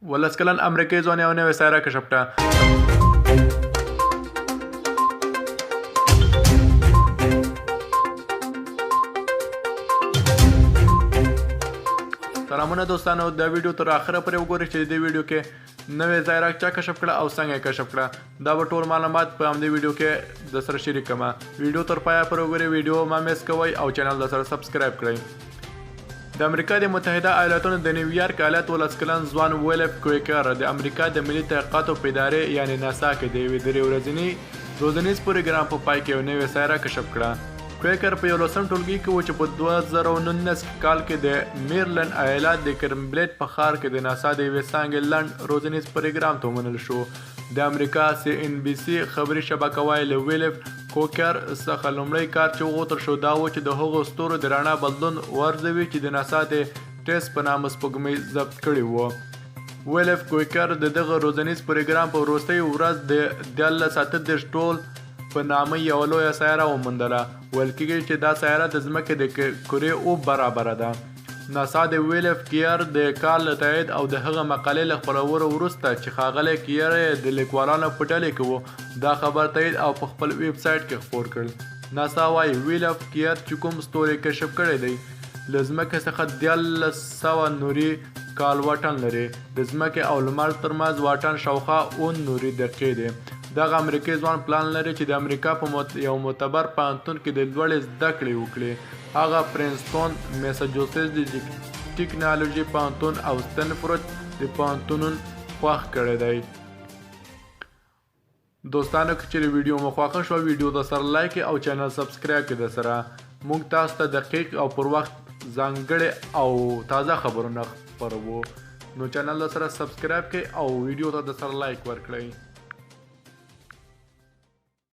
اولس کلن امریکای ځوان یو نوې سیاره کشف کړه. سلامونه دوستانو، دا ویډیو تر اخره پورې وګورئ چې د دې ویډیو کې نوې سیاره چا کشف کړه او څنګه یې کشف کړه. دا به ټول معلومات په همدې ویډیو کې د سره شریک کړم. ویډیو تر پایه پورې وګورئ، ویډیو مه میس کوئ او چینل د سره سبسکرایب کړئ. د امریکا د متحده ایالاتونو د نیویارک ایالت 18 کلن ځوان ویلف کویکر د امریکا د ملي تحقیقاتو په ادارې یعنې ناسا کې د یوې درې ورځني روزنیز پروګرام په پای کې یو نوې سیاره کشف کړه. کویکر په 11 ټولګي کې و چې په 2019 کال کې د میرلند ایالت د کرمبلیټ په ښار کې د ناسا د یوې څانګې لنډ روزنیز پروګرام ته ومنل شو. د امریکا CNBC خبري شبکه وایي له ویلف کوکر څخه لومړی کار چې وغوښتل شو دا و چې د هغو ستورو د رڼا بدلون وارزوي چې د ناسا د ټیسټ په نامه سپوږمۍ ضبط کړي وو. ویلف کویکر د دغه روزنیز پروګرام په وروستۍ ورځ د 1338 ډول په نامه یوه لویه سیاره وموندله. ویل کېږي چې دا سیاره د ځمکې د کرې اوب برابره ده. ناسا د ویلف کیر د کار له تایید او د هغه مقالې له خپرولو وروسته چې ښاغلی کیر د لیکوالانو په ډلې کې و دا خبر تایید او په خپل ویب سایټ کې خپور کړ. ناسا وایي ویلف کیر چې کوم ستوری کشف کړی دی له ځمکې څخه 1300 نوري کال واټن لري. د ځمکې او لمر ترمنځ واټن شاوخوا 9 نوري دقیقې دی. دغه امریکایي ځوان پلان لري چې د امریکا په یو معتبر پوهنتون کې د لوړې زده کړې وکړي. هغه پرنسټون، میساچوسیټس د ټیکنالوژي پوهنتون او ستنفورد د پوهنتونون خوښ کړی دی. دوستانو که چیرې ویډیو مو خوښه شوه ویډیو د سره لایک او چینل سبسکرایب کړئ. د سره موږ تاسو ته دقیق او پر وخت ځانګړي او تازه خبرونه خپروو. نو چینل د سره سبسکرایب کړئ او ویډیو ته د سره لایک ورکړئ.